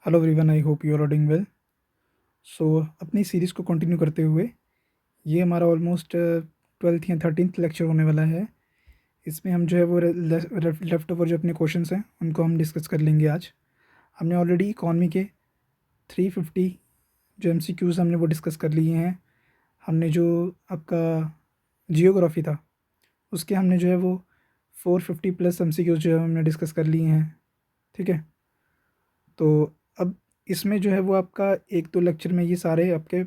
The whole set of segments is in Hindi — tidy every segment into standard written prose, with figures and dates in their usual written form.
Hello everyone, I hope you are doing well. So अपनी सीरीज़ को कंटिन्यू करते हुए ये हमारा ऑलमोस्ट 12th या 13th लेक्चर होने वाला है। इसमें हम जो है वो लेफ़्ट ओवर जो अपने क्वेश्चंस हैं उनको हम डिस्कस कर लेंगे आज। हमने ऑलरेडी इकॉनमी के 350 जो एमसीक्यूज़ हमने वो डिस्कस कर लिए हैं। हमने जो आपका जियोग्राफी था उसके हमने जो है वो 450 प्लस एमसीक्यूज़ जो है हमने डिस्कस कर लिए हैं। ठीक है, तो अब इसमें जो है वो आपका एक दो लेक्चर में ये सारे आपके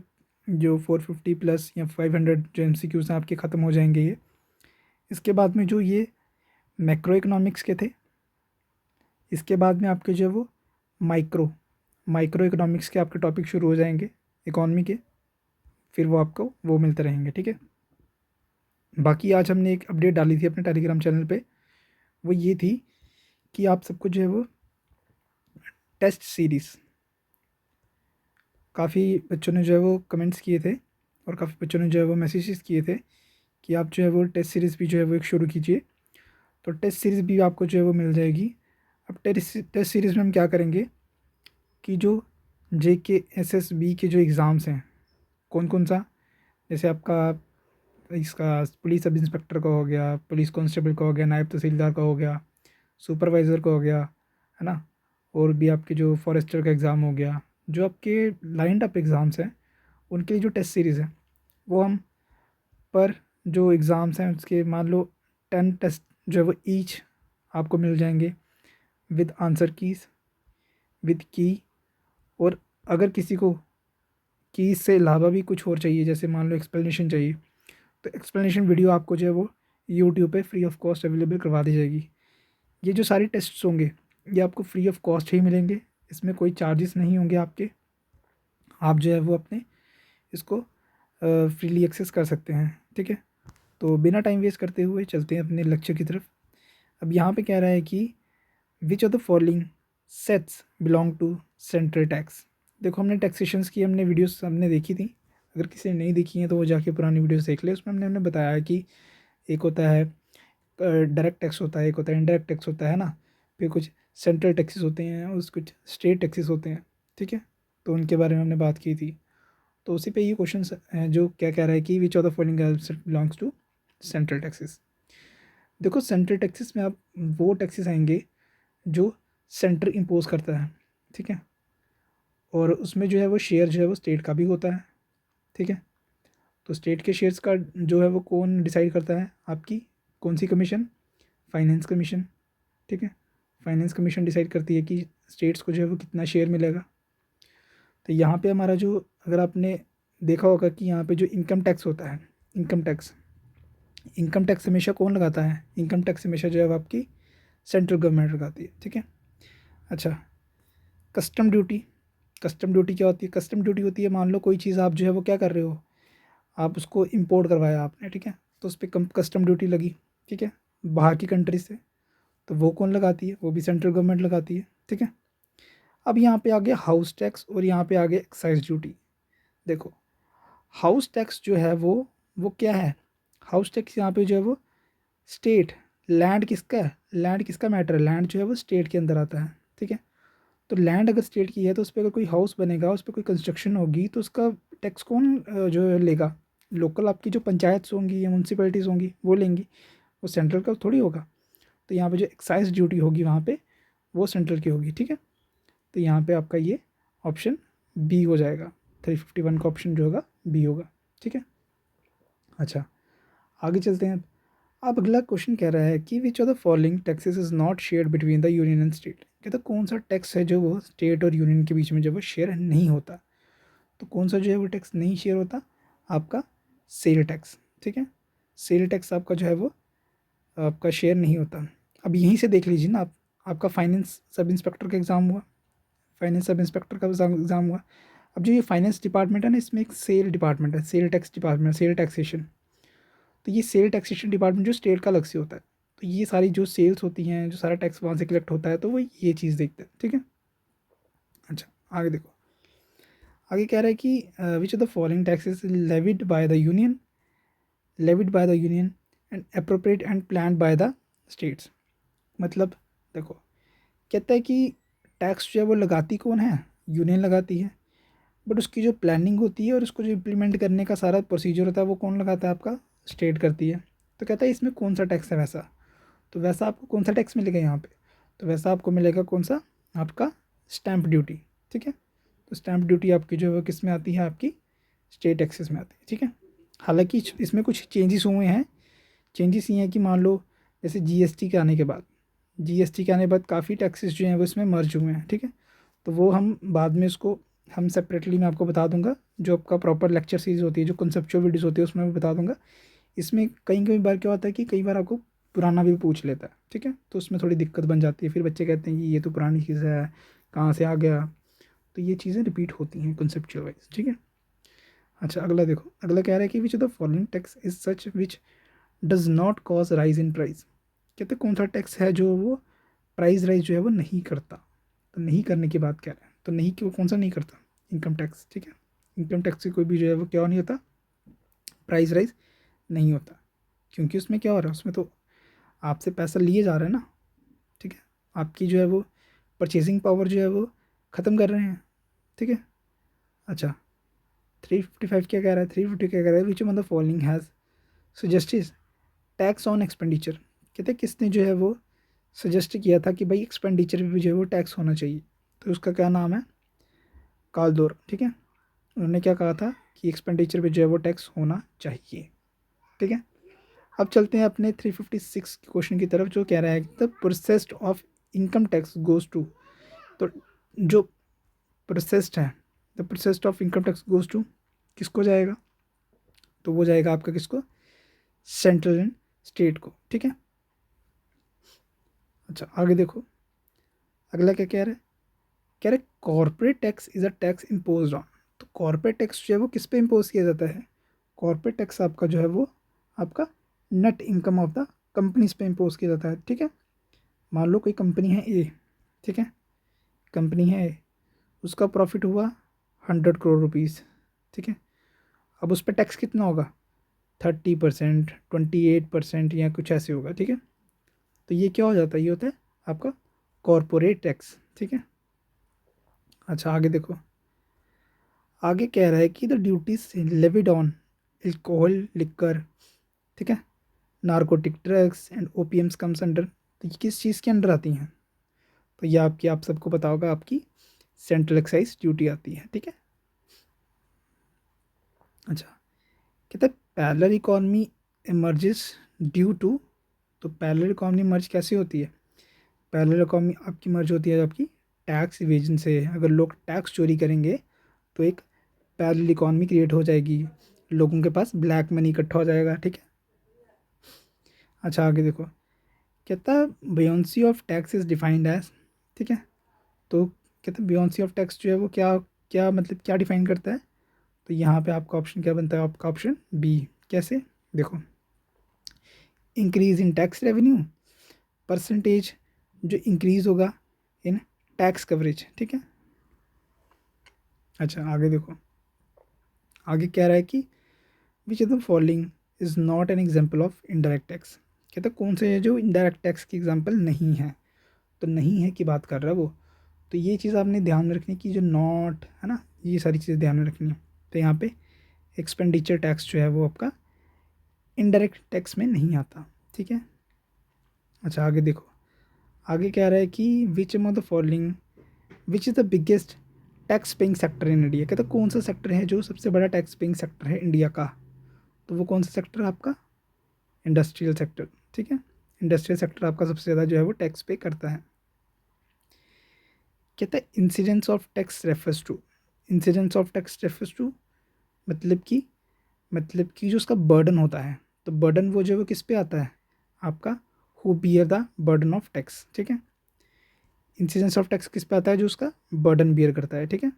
जो 450 प्लस या 500 जो एमसीक्यूज़ हैं आपके ख़त्म हो जाएंगे ये। इसके बाद में जो ये मैक्रो इकोनॉमिक्स के थे, इसके बाद में आपके जो है वो माइक्रो माइक्रो इकोनॉमिक्स के आपके टॉपिक शुरू हो जाएंगे इकॉनमी के, फिर वो आपको वो मिलते रहेंगे। ठीक है, बाकी आज हमने एक अपडेट डाली थी अपने टेलीग्राम चैनल पे, वो ये थी कि आप सबको जो है वो टेस्ट सीरीज़, काफ़ी बच्चों ने जो है वो कमेंट्स किए थे और काफ़ी बच्चों ने जो है वो मैसेजेस किए थे कि आप जो है वो टेस्ट सीरीज़ भी जो है वो एक शुरू कीजिए। तो टेस्ट सीरीज़ भी आपको जो है वो मिल जाएगी। अब टेस्ट सीरीज़ में हम क्या करेंगे कि जो जेके एसएसबी के जो एग्ज़ाम्स हैं, कौन कौन सा, जैसे आपका इसका पुलिस सब इंस्पेक्टर का हो गया, पुलिस कांस्टेबल का हो गया, नायब तहसीलदार का हो गया, सुपरवाइज़र का हो गया, है ना, और भी आपके जो फॉरेस्टर का एग्ज़ाम हो गया, जो आपके लाइंड अप एग्ज़ाम्स हैं उनके लिए जो टेस्ट सीरीज़ है वो हम पर जो एग्ज़ाम्स हैं उसके मान लो 10 टेस्ट जो है वो ईच आपको मिल जाएंगे विद आंसर कीज़, विद की। और अगर किसी को कीज़ से अलावा भी कुछ और चाहिए, जैसे मान लो एक्सप्लेनेशन चाहिए, तो एक्सप्लेनेशन वीडियो आपको जो है वो यूट्यूब पे फ्री ऑफ कॉस्ट अवेलेबल करवा दी जाएगी। ये जो सारे टेस्ट्स होंगे ये आपको फ्री ऑफ कॉस्ट ही मिलेंगे, इसमें कोई चार्जेस नहीं होंगे आपके। आप जो है वो अपने इसको फ्रीली एक्सेस कर सकते हैं। ठीक है, तो बिना टाइम वेस्ट करते हुए चलते हैं अपने लेक्चर की तरफ। अब यहाँ पे कह रहा है कि which of the following sets belong to central tax. देखो हमने टैक्सेशंस की हमने वीडियोस हमने देखी थी, अगर किसी ने नहीं देखी है तो वो जाके पुरानी वीडियोस देख ले। उसमें हमने बताया है कि एक होता है डायरेक्ट टैक्स होता है, एक होता है इनडायरेक्ट टैक्स होता है ना, फिर कुछ सेंट्रल टैक्सेस होते हैं और कुछ स्टेट टैक्सेस होते हैं। ठीक है, तो उनके बारे में हमने बात की थी। तो उसी पे ये क्वेश्चन है जो क्या कह रहा है कि which of the following belongs to central taxes. देखो सेंट्रल टैक्सेस में आप वो टैक्सेस आएंगे जो सेंटर इम्पोज करता है। ठीक है, और उसमें जो है वो शेयर जो है वो स्टेट का भी होता है। ठीक है, तो स्टेट के शेयर्स का जो है वो कौन डिसाइड करता है, आपकी कौन सी कमीशन, फाइनेंस कमीशन। ठीक है, फाइनेंस कमीशन डिसाइड करती है कि स्टेट्स को जो है वो कितना शेयर मिलेगा। तो यहाँ पे हमारा जो, अगर आपने देखा होगा कि यहाँ पे जो इनकम टैक्स होता है, इनकम टैक्स, इनकम टैक्स हमेशा कौन लगाता है, इनकम टैक्स हमेशा जो है वो आपकी सेंट्रल गवर्नमेंट लगाती है। ठीक है, अच्छा, कस्टम ड्यूटी, कस्टम ड्यूटी क्या होती है, कस्टम ड्यूटी होती है मान लो कोई चीज़ आप जो है वो क्या कर रहे हो, आप उसको इंपोर्ट करवाया आपने। ठीक है, तो उस पर कस्टम ड्यूटी लगी। ठीक है, बाहर की कंट्री से, तो वो कौन लगाती है, वो भी सेंट्रल गवर्नमेंट लगाती है। ठीक है, अब यहाँ पे आ गया हाउस टैक्स और यहाँ पे आ गया एक्साइज ड्यूटी। देखो हाउस टैक्स जो है वो क्या है, हाउस टैक्स यहाँ पे जो है वो स्टेट, लैंड किसका है, लैंड किसका मैटर है, लैंड जो है वो स्टेट के अंदर आता है। ठीक है, तो लैंड अगर स्टेट की है तो उस पर अगर कोई हाउस बनेगा, उस पर कोई कंस्ट्रक्शन होगी तो उसका टैक्स कौन जो है लेगा, लोकल आपकी जो पंचायत होंगी या म्यूनसिपैलिटीज़ होंगी वो लेंगी, वो सेंट्रल का थोड़ी होगा। तो यहाँ पे जो एक्साइज ड्यूटी होगी वहाँ पे वो सेंट्रल की होगी। ठीक है, तो यहाँ पे आपका ये ऑप्शन बी हो जाएगा, 351 का ऑप्शन जो होगा बी होगा। ठीक है, अच्छा आगे चलते हैं। अब अगला क्वेश्चन कह रहा है कि which of the following taxes is not share between the union and state. कहता कौन सा टैक्स है जो वो स्टेट और यूनियन के बीच में जब वो शेयर नहीं होता, तो कौन सा जो है वो टैक्स नहीं शेयर होता, आपका सेल टैक्स। ठीक है, सेल टैक्स आपका जो है वो आपका शेयर नहीं होता। अब यहीं से देख लीजिए ना आप, आपका फाइनेंस सब इंस्पेक्टर का एग्ज़ाम हुआ, फाइनेंस सब इंस्पेक्टर का एग्ज़ाम हुआ। अब जो ये फाइनेंस डिपार्टमेंट है ना, इसमें एक सेल डिपार्टमेंट है, sale tax department, sale taxation. तो ये सेल टैक्सेशन डिपार्टमेंट जो स्टेट का अलग से होता है, तो ये सारी जो सेल्स होती हैं, जो सारा टैक्स वहाँ से कलेक्ट होता है, तो वो ये चीज़ देखते हैं। ठीक है, अच्छा आगे देखो, आगे कह रहा है कि which of the following taxes levied bye the union, levied bye the union and appropriate and plan by the states. मतलब देखो कहता है कि टैक्स जो है वो लगाती कौन है, यूनियन लगाती है, बट उसकी जो प्लानिंग होती है और उसको जो इम्प्लीमेंट करने का सारा प्रोसीजर होता है वो कौन लगाता है, आपका स्टेट करती है। तो कहता है इसमें कौन सा टैक्स है वैसा, तो वैसा आपको कौन सा टैक्स मिलेगा यहाँ पे, तो वैसा आपको मिलेगा कौन सा, आपका स्टैंप ड्यूटी। ठीक है, तो स्टैंप ड्यूटी आपकी जो है वो किस में आती है, आपकी स्टेट टैक्सेस में आती है। ठीक है, हालांकि इसमें कुछ चेंजेस हुए हैं। चेंजेस ये हैं कि मान लो जैसे जीएसटी के आने के बाद, जीएसटी के आने के बाद काफ़ी टैक्सेस जो हैं वो इसमें मर्ज हुए हैं। ठीक है, तो वो हम बाद में उसको हम सेपरेटली मैं आपको बता दूंगा, जो आपका प्रॉपर लेक्चर सीरीज होती है, जो कंसेप्चुअल वीडियोस होती है उसमें मैं बता दूंगा। इसमें कई कई बार क्या होता है कि कई बार आपको पुराना भी पूछ लेता है। ठीक है, तो उसमें थोड़ी दिक्कत बन जाती है, फिर बच्चे कहते हैं कि ये तो पुरानी चीज़ है, कहाँ से आ गया, तो ये चीज़ें रिपीट होती हैं कंसेप्चुअल वाइज। ठीक है, अच्छा अगला देखो, अगला कह रहा है कि which the following tax is such which does not cause rise in price. कहते कौन सा टैक्स है जो वो प्राइस राइज जो है वो नहीं करता, तो नहीं करने की बात कह रहे हैं, तो नहीं क्यों, कौन सा नहीं करता, इनकम टैक्स। ठीक है, इनकम टैक्स से कोई भी जो है वो क्या नहीं होता, प्राइस राइज नहीं होता, क्योंकि उसमें क्या हो रहा है, उसमें तो आपसे पैसा लिए जा रहे हैं ना। ठीक है, आपकी जो है वो परचेजिंग पावर जो है वो ख़त्म कर रहे हैं। ठीक है, अच्छा 355 क्या कह रहा है, 350 क्या कह रहा है, विच of the following has suggested tax on expenditure. कहते हैं किसने जो है वो सजेस्ट किया था कि भाई एक्सपेंडिचर पे भी जो है वो टैक्स होना चाहिए, तो उसका क्या नाम है, कालदोर। ठीक है, उन्होंने क्या कहा था कि एक्सपेंडिचर पे जो है वो टैक्स होना चाहिए। ठीक है, अब चलते हैं अपने 356 क्वेश्चन की तरफ, जो कह रहा है the processed of income tax goes to. तो जो प्रोसेस्ड है, the processed of income tax goes to किसको जाएगा, तो वो जाएगा आपका किसको, सेंट्रल एंड स्टेट को। ठीक है, अच्छा आगे देखो, अगला क्या कह रहा है, कह रहे corporate tax is a tax impose on. तो कॉर्पोरेट टैक्स जो है वो किस पे इम्पोज किया जाता है, कॉर्पोरेट टैक्स आपका जो है वो आपका net income of the companies पे इम्पोज किया जाता है। ठीक है, मान लो कोई कंपनी है ए, ठीक है, कंपनी है ए, उसका प्रॉफिट हुआ 100 करोड़ रुपीज़। ठीक है, अब उस पर टैक्स कितना होगा, 30%, 28% या कुछ ऐसे होगा। ठीक है, तो ये क्या हो जाता है, ये होता है आपका कॉरपोरेट टैक्स। ठीक है, अच्छा आगे देखो, आगे कह रहा है कि the duties levied on alcohol liquor, ठीक है, narcotic drugs and opiums comes under. तो ये किस चीज़ के अंडर आती हैं, तो ये आपकी, आप सबको पता होगा, आपकी सेंट्रल एक्साइज ड्यूटी आती है। ठीक है, अच्छा कहता है parallel economy emerges due to. तो पैरेलल इकॉनमी मर्ज कैसे होती है, पैरेलल इकॉनमी आपकी मर्ज होती है आपकी टैक्स इवेजन से। अगर लोग टैक्स चोरी करेंगे तो एक पैरेलल इकॉनमी क्रिएट हो जाएगी, लोगों के पास ब्लैक मनी इकट्ठा हो जाएगा। ठीक है, अच्छा आगे देखो, कहता है buoyancy of tax is defined as. ठीक है, तो कहते हैं बियोंसी ऑफ टैक्स जो है वो क्या, क्या मतलब क्या डिफाइन करता है, तो यहाँ पे आपका ऑप्शन क्या बनता है, आपका ऑप्शन बी। कैसे, देखो increase in tax revenue, percentage जो इंक्रीज होगा इन टैक्स कवरेज। ठीक है, अच्छा आगे देखो, आगे कह रहा है कि which of the following is not an example of indirect tax. कहते हैं कौन से है जो इनडायरेक्ट टैक्स की एग्जाम्पल नहीं है, तो नहीं है की बात कर रहा है वो। तो ये चीज़ आपने ध्यान में रखनी कि जो नॉट है ना, ये सारी चीज़ें ध्यान में रखनी है। तो यहाँ पे एक्सपेंडिचर टैक्स जो है वो आपका इनडायरेक्ट टैक्स में नहीं आता। ठीक है, अच्छा आगे देखो, आगे कह रहा है कि which among the following which is the biggest tax paying sector in India. कहते हैं कौन सा सेक्टर है जो सबसे बड़ा टैक्स पेइंग सेक्टर है इंडिया का, तो वो कौन सा सेक्टर है आपका, इंडस्ट्रियल सेक्टर। ठीक है, इंडस्ट्रियल सेक्टर आपका सबसे ज़्यादा जो है वो टैक्स पे करता है। कहता है incidence of tax refers to, incidence of tax refers to मतलब कि, मतलब कि जो उसका बर्डन होता है, तो बर्डन वो जो है वो किस पे आता है, आपका who bear the burden of tax. ठीक है, इंसिडेंस ऑफ टैक्स किस पे आता है, जो उसका बर्डन बियर करता है। ठीक है,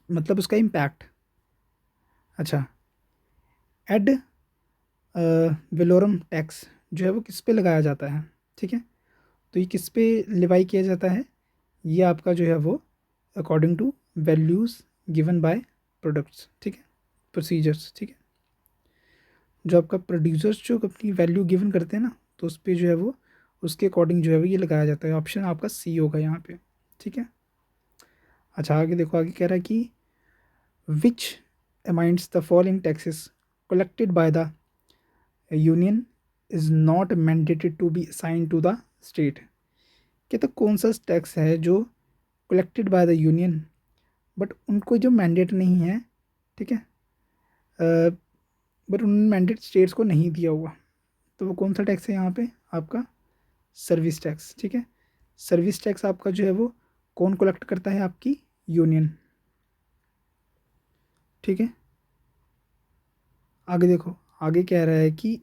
मतलब उसका इम्पैक्ट। अच्छा एड वेलोरम टैक्स जो है वो किस पे लगाया जाता है। ठीक है, तो ये किस पे लिवाई किया जाता है, ये आपका जो है वो according two values given by products. ठीक है, प्रोसीजर्स। ठीक है, जो आपका प्रोड्यूसर्स जो अपनी वैल्यू गिवन करते हैं ना, तो उस पर जो है वो उसके अकॉर्डिंग जो है वो ये लगाया जाता है। ऑप्शन आपका सी होगा यहाँ पे। ठीक है। अच्छा आगे देखो, आगे कह रहा है कि which amounts the following taxes collected by the union is not mandated to be assign to the state. कहते कौन सा टैक्स है जो collected by the union but उनको जो मैंडेट नहीं है, ठीक है, बट उन मैंडेट स्टेट्स को नहीं दिया हुआ, तो वो कौन सा टैक्स है यहाँ पे आपका? Service tax. ठीक है, सर्विस टैक्स आपका जो है वो कौन कलेक्ट करता है? आपकी यूनियन। ठीक है, आगे देखो, आगे कह रहा है कि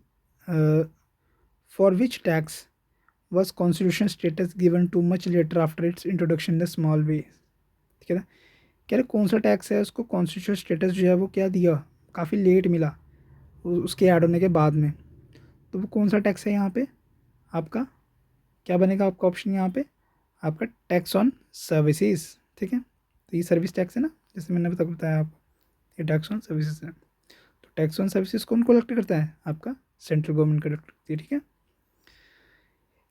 for which tax was constitution status given too much later after it's introduction the small way. ठीक है ना, कह रहे कौन सा टैक्स है उसको कॉन्स्टिट्यूशन स्टेटस जो है वो क्या दिया, काफ़ी लेट मिला उसके ऐड होने के बाद में, तो वो कौन सा टैक्स है यहाँ पे आपका? क्या बनेगा आपका ऑप्शन यहाँ पे? आपका टैक्स ऑन सर्विसेज। ठीक है, तो ये सर्विस टैक्स है ना, जैसे मैंने बताया आपको, ये टैक्स ऑन सर्विसेज है। तो टैक्स ऑन सर्विसेज कौन कलेक्ट करता है? आपका सेंट्रल गवर्नमेंट कलेक्ट करती है। ठीक है,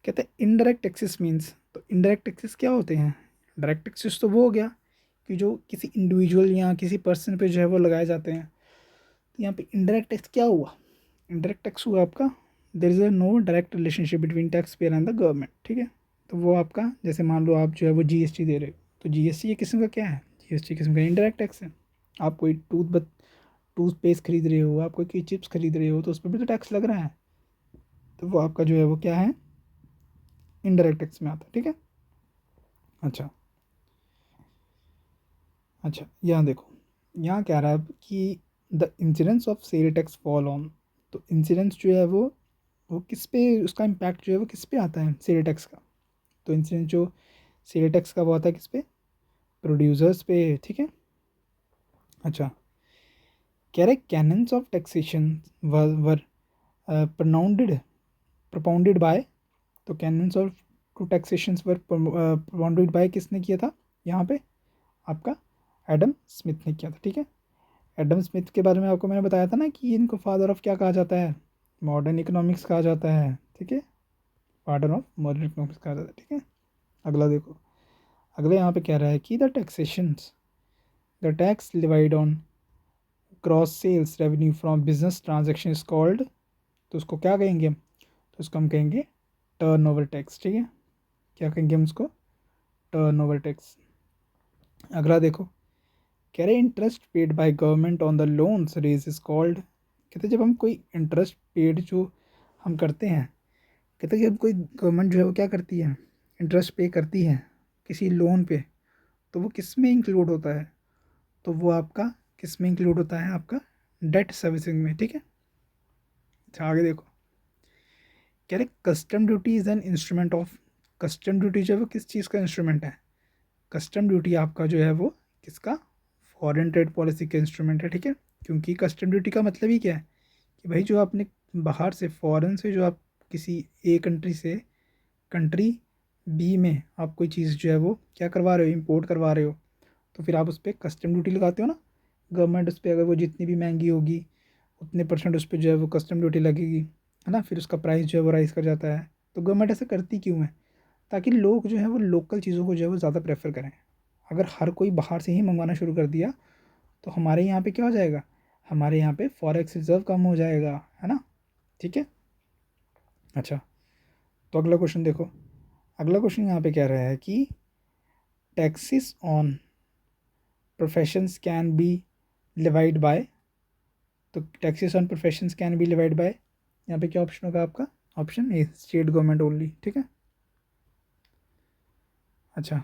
कहते हैं इनडायरेक्ट टैक्सेस मीन्स, तो इनडायरेक्ट टैक्सेस क्या होते हैं? डायरेक्ट टैक्सेस तो वो हो गया कि जो किसी इंडिविजुअल या किसी पर्सन पे जो है वो लगाए जाते हैं। तो यहाँ पे इनडायरेक्ट टैक्स क्या हुआ? इनडायरेक्ट टैक्स हुआ आपका there is a no direct relationship between tax payer and the government. ठीक है, तो वो आपका, जैसे मान लो आप जो है वो जीएसटी दे रहे हो, तो जीएसटी ये किस्म का क्या है? जीएसटी किस्म का इनडायरेक्ट टैक्स है। आप कोई टूथपेस्ट खरीद रहे हो, आप कोई चिप्स खरीद रहे हो, तो उस पर भी तो टैक्स लग रहा है, तो वो आपका जो है वो क्या है? इनडायरेक्ट टैक्स में आता है। ठीक है, अच्छा अच्छा, यहाँ देखो, यहाँ क्या रहा है कि the incidence of sale tax fall on, तो इंसिडेंस जो है वो किस पे, उसका इम्पैक्ट जो है वो किस पे आता है सेल टैक्स का? तो इंसिडेंस जो सेल टैक्स का वो आता है किस पे? प्रोड्यूसर्स पे। ठीक है, अच्छा, कह रहे canons of taxation were propounded by, तो canons of to taxation were propounded by किसने किया था यहाँ पे? आपका एडम स्मिथ ने किया था। ठीक है, एडम स्मिथ के बारे में आपको मैंने बताया था ना कि इनको फादर ऑफ क्या कहा जाता है? मॉडर्न इकोनॉमिक्स कहा जाता है। ठीक है, फादर ऑफ मॉडर्न इकोनॉमिक्स कहा जाता है। ठीक है, अगला देखो, अगले यहाँ पे कह रहा है कि the taxations, the tax levied on cross sales revenue from business transaction is called, तो उसको क्या कहेंगे हम? तो उसको हम कहेंगे टर्न ओवर टैक्स। ठीक है, क्या कहेंगे हम उसको? Turnover tax. अगला देखो, कह रहे interest paid by government on the loans raise is called, कहते जब हम कोई इंटरेस्ट पेड जो हम करते हैं, कहते जब कोई गवर्नमेंट जो है वो क्या करती है? इंटरेस्ट पे करती है किसी लोन पे, तो वो किस में इंक्लूड होता है? तो वो आपका किस में इंक्लूड होता है? आपका डेट सर्विसिंग में। ठीक है, अच्छा आगे देखो, कह रहे custom duty is an instrument of, custom duty जो है वो किस चीज़ का इंस्ट्रूमेंट है? कस्टम ड्यूटी आपका जो है वो किसका? फॉरेन ट्रेड पॉलिसी का इंस्ट्रूमेंट है। ठीक है, क्योंकि कस्टम ड्यूटी का मतलब ही क्या है कि भाई जो आपने बाहर से, फॉरेन से, जो आप किसी ए कंट्री से कंट्री बी में आप कोई चीज़ जो है वो क्या करवा रहे हो? इंपोर्ट करवा रहे हो, तो फिर आप उस पर कस्टम ड्यूटी लगाते हो ना। गवर्नमेंट उस पर अगर वो जितनी भी महंगी होगी उतने परसेंट उस पर जो है वो कस्टम ड्यूटी लगेगी, है ना, फिर उसका प्राइस जो है वो राइज कर जाता है। तो गवर्नमेंट ऐसा करती क्यों है? ताकि लोग जो है वो लोकल चीज़ों को जो है वो ज़्यादा प्रेफर करें। अगर हर कोई बाहर से ही मंगवाना शुरू कर दिया तो हमारे यहाँ पे क्या हो जाएगा? हमारे यहाँ पे फॉरेक्स रिजर्व कम हो जाएगा, है ना। ठीक है, अच्छा, तो अगला क्वेश्चन देखो, अगला क्वेश्चन यहाँ पे कह रहा है कि taxes on professions can be levied by, तो taxes on professions can be levied by, यहाँ पे क्या ऑप्शन होगा आपका? Option A, state government only. ठीक है, अच्छा,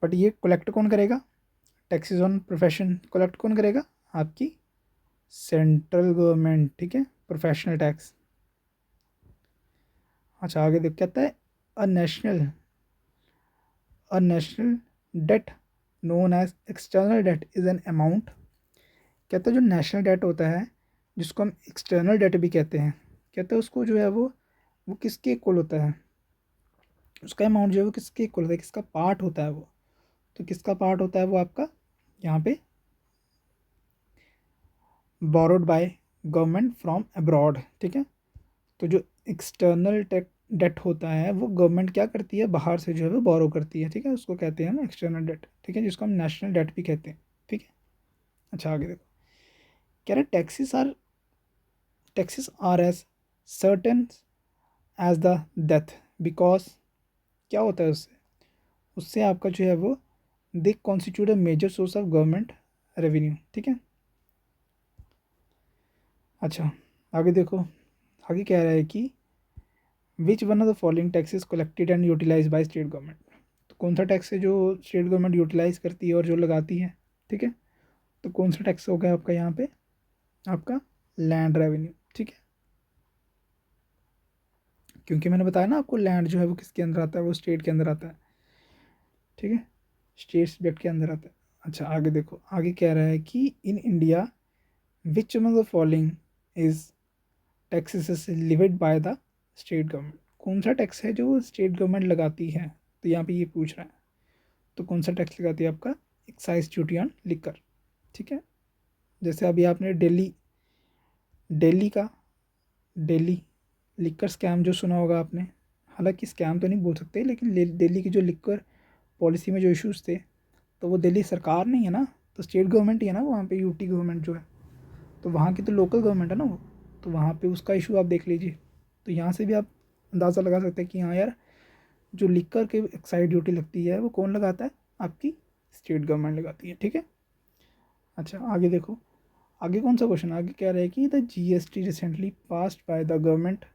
बट ये कलेक्ट कौन करेगा? टैक्सेस ऑन प्रोफेशन कलेक्ट कौन करेगा? आपकी सेंट्रल गवर्नमेंट। ठीक है, प्रोफेशनल टैक्स। अच्छा आगे देख, कहता है a national debt known as external debt is an amount, कहता है जो नेशनल डेट होता है जिसको हम एक्सटर्नल डेट भी कहते हैं, कहते हैं उसको जो है वो किसके इक्वल होता है? उसका अमाउंट जो है वो किसके इक्वल होता है? किसका पार्ट होता है वो? तो किसका पार्ट होता है वो आपका? यहाँ पे borrowed by government from abroad. ठीक है, तो जो एक्सटर्नल डेट होता है वो गवर्नमेंट क्या करती है, बाहर से जो है वो बोरो करती है, ठीक है, उसको कहते हैं ना एक्सटर्नल डेट, ठीक है, जिसको हम नेशनल डेट भी कहते हैं, ठीक है। अच्छा आगे देखो, कह रहे taxes are as certain as the death, because क्या होता है उससे, उससे आपका जो है वो they constitute a major source of government revenue, ठीक है। अच्छा आगे देखो, आगे कह रहा है कि which one of the following taxes collected and utilise by state government, तो कौन सा टैक्स है जो स्टेट गवर्नमेंट यूटिलाइज करती है और जो लगाती है, ठीक है। तो कौन सा टैक्स होगा आपका यहाँ पे, आपका लैंड रेवेन्यू, ठीक है, क्योंकि मैंने बताया ना आपको लैंड जो है वो किसके अंदर आता है, वो स्टेट के अंदर आता है, ठीक है, स्टेट सब्जेक्ट के अंदर आता है। अच्छा आगे देखो, आगे कह रहा है कि in India which among the following is taxes is levied by the state government, कौन सा टैक्स है जो स्टेट गवर्नमेंट लगाती है, तो यहाँ पे ये पूछ रहा है, तो कौन सा टैक्स लगाती है, आपका एक्साइज ड्यूटी ऑन लिकर, ठीक है। जैसे अभी आपने दिल्ली का दिल्ली लिकर स्कैम जो सुना होगा आपने, हालांकि स्कैम तो नहीं बोल सकते, लेकिन दिल्ली की जो लिकर पॉलिसी में जो इश्यूज थे, तो वो दिल्ली सरकार नहीं है ना, तो स्टेट गवर्नमेंट ही है ना वहाँ पे, यूटी गवर्नमेंट जो है, तो वहाँ की तो लोकल गवर्नमेंट है ना वो, तो वहाँ पे उसका इशू आप देख लीजिए। तो यहाँ से भी आप अंदाज़ा लगा सकते हैं कि हाँ यार, जो लिकर के एक्साइड ड्यूटी लगती है वो कौन लगाता है, आपकी स्टेट गवर्नमेंट लगाती है, ठीक है। अच्छा आगे देखो, आगे कौन सा क्वेश्चन, आगे कह रहा है कि the GST recently passed by the government,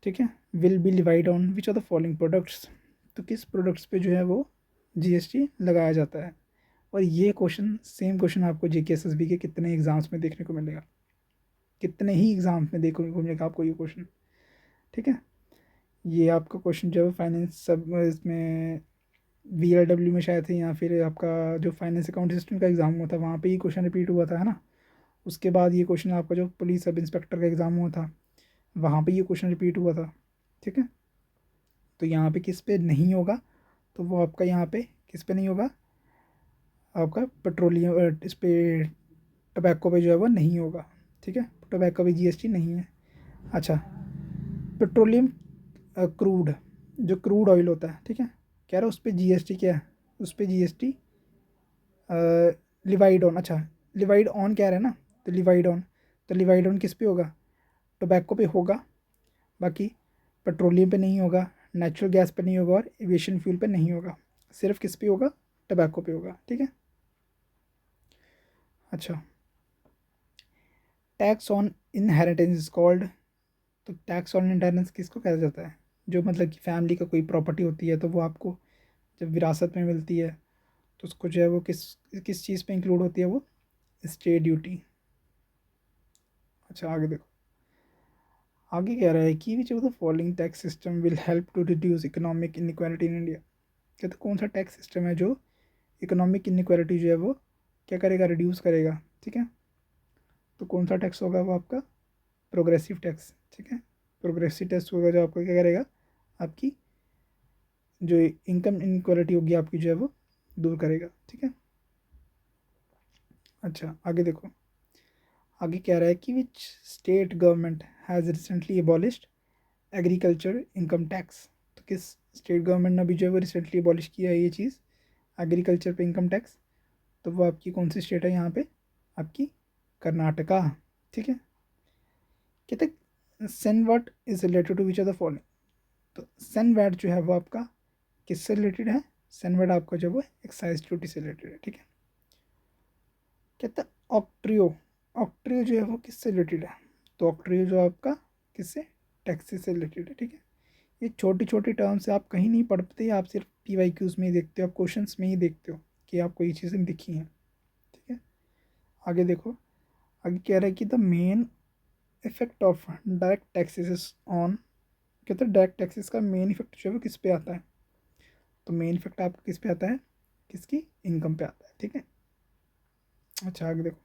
ठीक है, will be levied on which are the following products, तो किस प्रोडक्ट्स पे जो है वो जीएसटी लगाया जाता है। और ये क्वेश्चन सेम क्वेश्चन आपको जीके एसएसबी के कितने एग्जाम्स में देखने को मिलेगा, कितने ही एग्जाम्स में देखने को मिलेगा आपको ये क्वेश्चन, ठीक है। ये आपका क्वेश्चन जो है फाइनेंस सब इसमें वीआरडब्ल्यू में शायद थे, या फिर आपका जो फाइनेंस अकाउंट असिस्टेंट का एग्ज़ाम हुआ था वहाँ पे ये क्वेश्चन रिपीट हुआ था, है ना। उसके बाद ये क्वेश्चन आपका जो पुलिस सब इंस्पेक्टर का एग्ज़ाम हुआ था वहाँ पे ये क्वेश्चन रिपीट हुआ था, ठीक है। तो यहाँ पे किस पे नहीं होगा, तो वो आपका यहाँ पे किस पे नहीं होगा, आपका पेट्रोलियम इस पे टबैको पे जो है वो नहीं होगा, ठीक है, टबैको पे जीएसटी नहीं है। अच्छा पेट्रोलियम क्रूड, जो क्रूड ऑयल होता है, ठीक है, कह रहा है उस पर जीएसटी क्या है, उस पर जीएसटी लिवाइड ऑन, अच्छा लिवाइड ऑन कह रहा है ना, तो लिवाइड ऑन, तो लिवाइड ऑन किस पे होगा, टोबैको पे होगा, बाकी पेट्रोलियम पे नहीं होगा, नेचुरल गैस पे नहीं होगा, और एविएशन फ्यूल पे नहीं होगा, सिर्फ किस पे होगा, टोबैको पे होगा, ठीक है। अच्छा tax on inheritance is called, तो टैक्स ऑन इनहेरिटेंस किसको कहा जाता है, जो मतलब कि फैमिली का कोई प्रॉपर्टी होती है तो वो आपको जब विरासत में मिलती है तो उसको जो है वो किस किस चीज़ पे इंक्लूड होती है, वो स्टेट ड्यूटी। अच्छा आगे देखो, आगे कह रहा है कि which of the following tax system will help to reduce economic inequality in India, कहते कौन सा टैक्स सिस्टम है जो इकोनॉमिक इनइक्वालिटी जो है वो क्या करेगा, रिड्यूस करेगा, ठीक है। तो कौन सा टैक्स होगा वो आपका प्रोग्रेसिव टैक्स, ठीक है, प्रोग्रेसिव टैक्स होगा जो आपको क्या करेगा, आपकी जो इनकम इनक्वालिटी होगी आपकी जो है वो दूर करेगा, ठीक है। अच्छा आगे देखो, आगे कह रहा है कि which state government has recently abolished agriculture income tax, तो किस स्टेट गवर्नमेंट ने अभी जो है वो रिसेंटली एबॉलिश किया है ये चीज़, एग्रीकल्चर पे इनकम टैक्स, तो वो आपकी कौन सी स्टेट है यहाँ पे, आपकी कर्नाटका, ठीक है। कहते CENVAT is related to which are the following, तो सेन वैट जो है वो आपका किससे रिलेटेड है, सेन वैट आपका जो वो एक्साइज ड्यूटी से रिलेटेड है, ठीक है। कहता ऑक्ट्रियो, ऑक्ट्रियो जो है वो किससे रिलेटेड है, तो ऑक्ट्रियो जो आपका किससे, टैक्सेस से रिलेटेड है, ठीक है। ये छोटी छोटी टर्म्स आप कहीं नहीं पढ़ पाते, आप सिर्फ पीवाईक्यूज़ में ही देखते हो, आप क्वेश्चंस में ही देखते हो कि आपको ये चीज़ें दिखी हैं, ठीक है। आगे देखो, आगे कह रहा है कि the main effect of direct taxes on, कहते हैं डायरेक्ट टैक्सेस का मेन इफेक्ट जो है वो किस पे आता है, तो मेन इफेक्ट आपका किस पे आता है, किसकी इनकम पे आता है, ठीक है। अच्छा आगे देखो,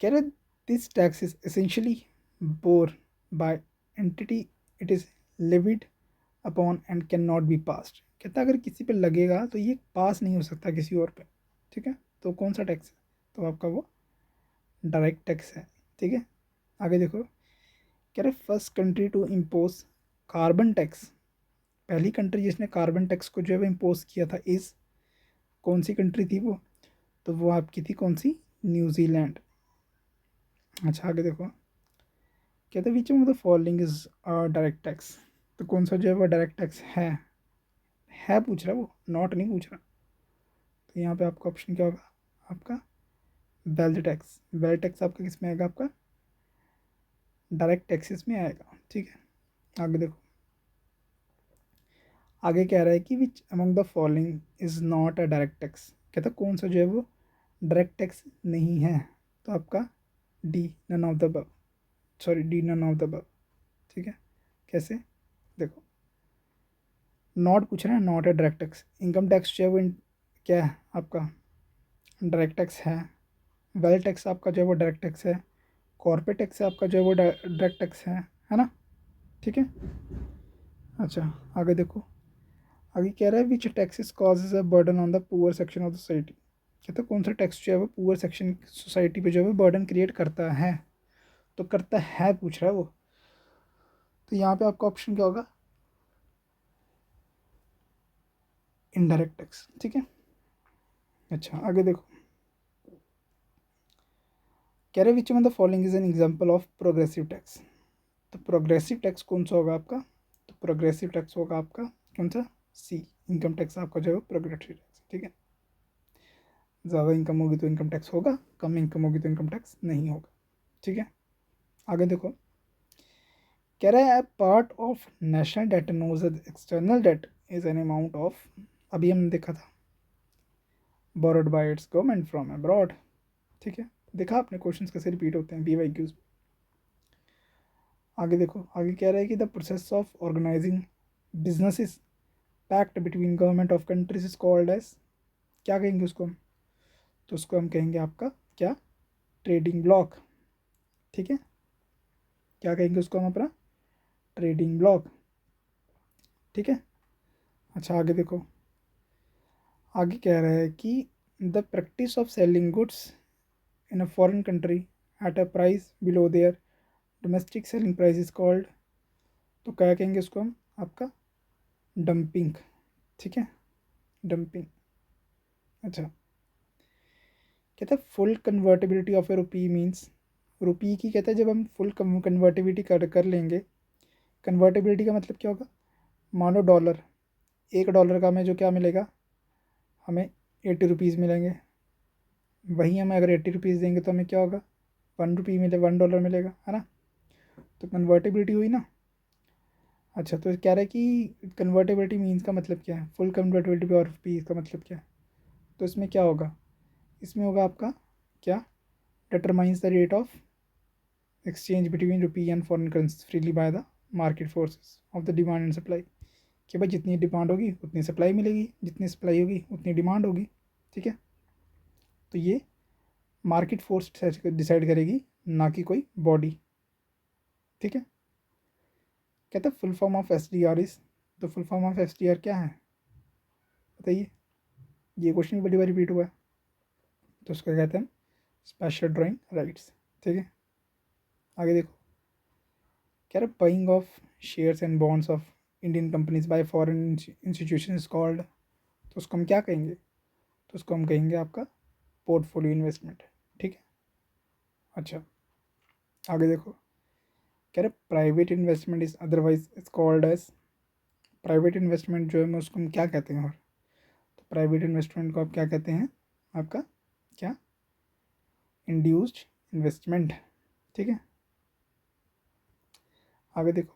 कह रहे this tax is essentially bore by entity it is levied upon and cannot be passed, कहता अगर किसी पे लगेगा तो ये पास नहीं हो सकता किसी और पे, ठीक है। तो कौन सा टैक्स है, तो आपका वो डायरेक्ट टैक्स है, ठीक है। आगे देखो, कह रहे first country to impose carbon tax, पहली कंट्री जिसने कार्बन टैक्स को जो है वो इम्पोज किया था इस, कौन सी कंट्री थी वो? तो वो आपकी थी कौन सी? न्यूजीलैंड। अच्छा आगे देखो, कहते विच of the following is direct tax, तो कौन सा जो है वो डायरेक्ट टैक्स है पूछ रहा है वो, नॉट नहीं पूछ रहा। तो यहाँ पे आपका ऑप्शन क्या होगा? आपका वेल्थ टैक्स। वेल्थ टैक्स आपका किस में आएगा? आपका डायरेक्ट टैक्सेस में आएगा। ठीक है, आगे देखो, आगे कह रहा है कि which among the following is not a direct tax, कहता कौन सा जो है वो डायरेक्ट टैक्स नहीं है? तो आपका D none of the above, sorry D none of the above. ठीक है, कैसे? देखो, नॉट पूछ रहे हैं, नॉट है डायरेक्ट टैक्स। इनकम टैक्स जो है वो क्या है आपका? डायरेक्ट टैक्स है। वेल्थ टैक्स आपका जो है वो डायरेक्ट टैक्स है। कॉर्पोरेट टैक्स आपका जो है वो डायरेक्ट टैक्स है ना? ठीक है। अच्छा आगे देखो, आगे कह रहा है which taxes causes a burden on the poor section of the society, कहते हैं कौन सा टैक्स जो है वो पुअर सेक्शन सोसाइटी पे जो है वो बर्डन क्रिएट करता है? तो करता है पूछ रहा है वो, तो यहाँ पे आपका ऑप्शन क्या होगा? Indirect tax. ठीक है। अच्छा आगे देखो, कह रहे which one the following is an example of progressive tax, तो प्रोग्रेसिव टैक्स कौन सा होगा आपका? तो प्रोग्रेसिव टैक्स होगा आपका कौन सा? सी, इनकम टैक्स आपका जो है प्रोग्रेसिव टैक्स। ठीक है, ज़्यादा इनकम होगी तो इनकम टैक्स होगा, कम इनकम होगी तो इनकम टैक्स नहीं होगा। ठीक है, आगे देखो, कह रहा है part of national debt knows external debt is an amount of, अभी हमने देखा था, borrowed by its government from abroad. ठीक है, देखा आपने क्वेश्चंस कैसे रिपीट होते हैं BYQs। आगे देखो, आगे कह रहा है कि the process of organising businesses pact between government of countries is called as, क्या कहेंगे उसको हम? तो उसको हम कहेंगे आपका क्या? Trading block. ठीक है, क्या कहेंगे उसको हम? अपना ट्रेडिंग ब्लॉक। ठीक है। अच्छा आगे देखो, आगे कह रहा है कि the practice of selling goods in a foreign country at a price below there domestic selling price is called, तो क्या कहेंगे उसको हम? आपका डंपिंग। ठीक है, डंपिंग। अच्छा, कहता है full convertibility of a rupee means, rupee की कहता है जब हम फुल कन्वर्टेबिलिटी कर लेंगे, कन्वर्टेबिलिटी का मतलब क्या होगा? मानो डॉलर, $1 का हमें जो क्या मिलेगा? हमें 80 रुपीज़ मिलेंगे। वहीं हमें अगर 80 रुपीज़ देंगे तो हमें क्या होगा? ₹1 मिले, $1 मिलेगा, है ना? तो कन्वर्टेबिलिटी हुई ना। अच्छा, तो कह रहा है कि कन्वर्टेबिलिटी मीन्स का मतलब क्या है? फुल कन्वर्टेबिलिटी और रुपीज़ का मतलब क्या है? तो इसमें क्या होगा? इसमें होगा आपका क्या? determines the rate of exchange between rupee and foreign currency freely by the market forces of the demand and supply, कि भाई जितनी डिमांड होगी उतनी सप्लाई मिलेगी, जितनी सप्लाई होगी उतनी डिमांड होगी। ठीक है, तो ये मार्केट फोर्स डिसाइड करेगी, ना कि कोई बॉडी। ठीक है, कहते हैं full form of SDR is, तो फुल फॉर्म ऑफ SDR क्या है बताइए? ये क्वेश्चन भी बड़ी बार रिपीट हुआ है, तो उसका कहते हैं स्पेशल ड्राइंग राइट्स। ठीक है, आगे देखो, कह रहे buying of shares and bonds of Indian companies by foreign institution called, तो उसको हम क्या कहेंगे? तो उसको हम कहेंगे आपका पोर्टफोलियो इन्वेस्टमेंट। ठीक है। अच्छा आगे देखो, कह रहे private investment is otherwise is called as, private investment जो है मैं उसको हम क्या कहते हैं? और तो प्राइवेट इन्वेस्टमेंट को आप क्या कहते हैं? आपका क्या? Induced investment. ठीक है, आगे देखो,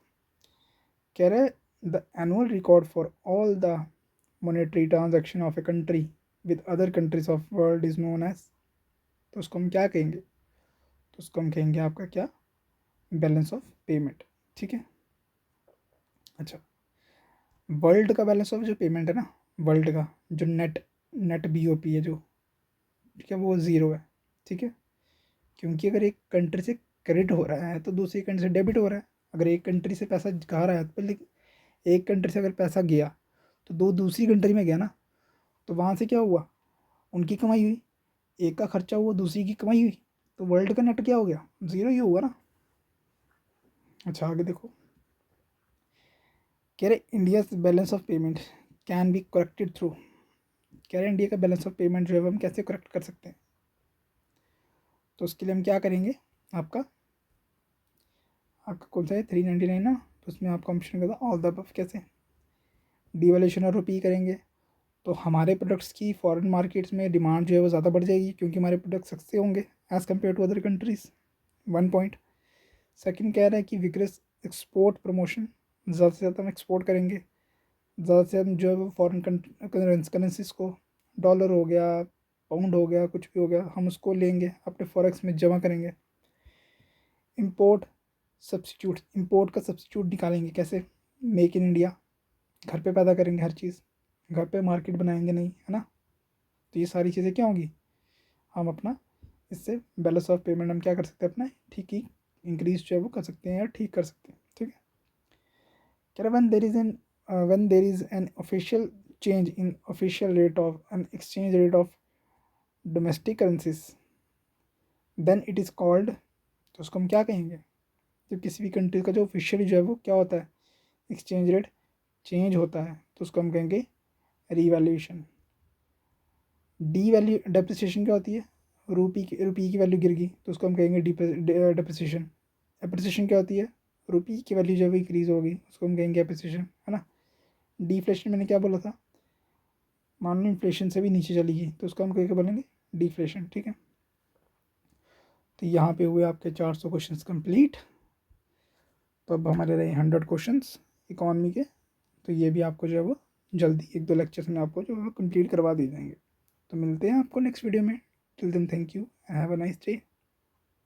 कह रहे the annual record for all the monetary transaction of a country with other countries of world is known as, तो उसको हम क्या कहेंगे? तो उसको हम कहेंगे आपका क्या? Balance of payment. ठीक है। अच्छा, वर्ल्ड का बैलेंस ऑफ जो पेमेंट है ना, वर्ल्ड का जो नेट नेट BOP है जो, ठीक है, वो ज़ीरो है। ठीक है, क्योंकि अगर एक कंट्री से क्रेडिट हो रहा है तो दूसरी कंट्री से डेबिट हो रहा है। अगर एक कंट्री से पैसा जा रहा है तो पहले एक कंट्री से अगर पैसा गया तो दो दूसरी कंट्री में गया ना, तो वहाँ से क्या हुआ? उनकी कमाई हुई, एक का खर्चा हुआ, दूसरी की कमाई हुई, तो वर्ल्ड का नेट क्या हो गया? ज़ीरो ही होगा ना। अच्छा आगे देखो, कह रहे India balance of payment can be corrected through, कह रहे इंडिया का बैलेंस ऑफ पेमेंट जो है वो हम कैसे करेक्ट कर सकते हैं। तो उसके लिए हम क्या करेंगे, आपका आपका कौन सा है 399 ना, तो उसमें आपका ऑप्शन करता ऑल द अबव, कैसे डिवैल्यूएशन और रुपी करेंगे तो हमारे प्रोडक्ट्स की फॉरेन मार्केट्स में डिमांड जो है वो ज़्यादा बढ़ जाएगी क्योंकि हमारे प्रोडक्ट सस्ते होंगे as compare to other countries. 1 point. Second कह रहा है कि विग्रेस एक्सपोर्ट प्रमोशन, ज़्यादा से ज़्यादा हम एक्सपोर्ट करेंगे, ज़्यादा से ज़्यादा जो है वो फॉरेन करेंसीज को, डॉलर हो गया, पाउंड हो गया, कुछ भी हो गया, हम उसको लेंगे अपने फॉरेक्स में जमा करेंगे। इंपोर्ट सब्सिट्यूट, इंपोर्ट का सब्सिट्यूट निकालेंगे कैसे, मेक इन इंडिया, घर पे पैदा करेंगे हर चीज़, घर पे मार्केट बनाएंगे नहीं, है ना। तो ये सारी चीज़ें क्या होंगी, हम अपना इससे बैलेंस ऑफ पेमेंट हम क्या कर सकते हैं अपना ठीक ही इंक्रीज जो है वो कर सकते हैं या ठीक कर सकते हैं। ठीक है, कह रहा when there is an official change in official rate of an exchange rate of domestic currencies then it is called, तो उसको हम क्या कहेंगे, जब किसी भी कंट्री का जो ऑफिशियल जो है वो क्या होता है एक्सचेंज रेट चेंज होता है तो उसको हम कहेंगे रीवैल्यूएशन। डी वैल्यू डेप्रिसिएशन क्या होती है, रुपी की वैल्यू गिर गई तो उसको हम कहेंगे डेप्रिसिएशन। एप्रिसिएशन क्या होती है, रुपी की वैल्यू जब इंक्रीज़ होगी उसको हम कहेंगे एप्रिसिएशन, है ना। डिफ्लेशन मैंने क्या बोला था, मान लो इन्फ्लेशन से भी नीचे चली गई तो उसको हम क्या बोलेंगे डिफ्लेशन। ठीक है, तो यहाँ पे हुए आपके 400 क्वेश्चंस कंप्लीट। तो अब हमारे रहे 100 क्वेश्चंस इकोनॉमी के, तो ये भी आपको जो है वो जल्दी 1-2 लेक्चर्स में आपको जो है वो कंप्लीट करवा दिए जाएंगे। तो मिलते हैं आपको नेक्स्ट वीडियो में, till then thank you and have a nice day.